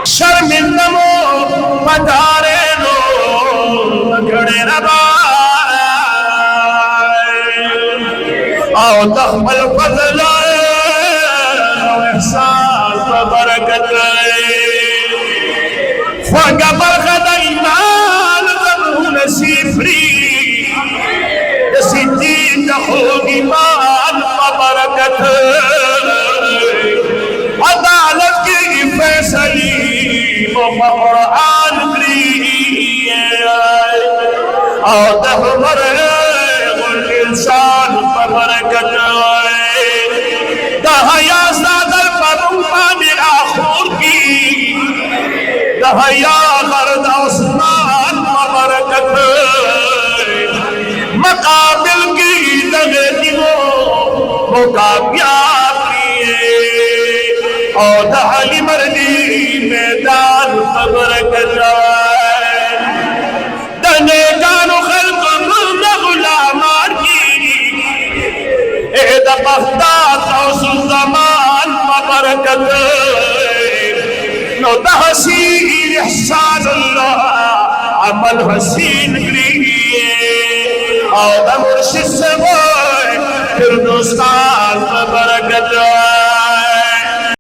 شرمندمو پتارے نو گھڑے نبائے آؤ تخمل فضل احسان برکت خواگا برخد ایمان ضرور نصیفری جسی دین دخوگ ایمان برکت عدالت کی فیصلی قرآن کری اور دہمر انسان پر برکت دہیا زادر پر امام آخور کی دہیا مرد عثمان پر برکت مقابل کی دغتی وہ کامیاب اور دہلی مردی میدان خبر کجائے دنے جانو خلق من غلامان کی اید قفتات اوس الزمان خبر کجائے نو تحسین احسان اللہ عمل حسین کریے اور مرشد سے وہ پھر دوستان خبر کجائے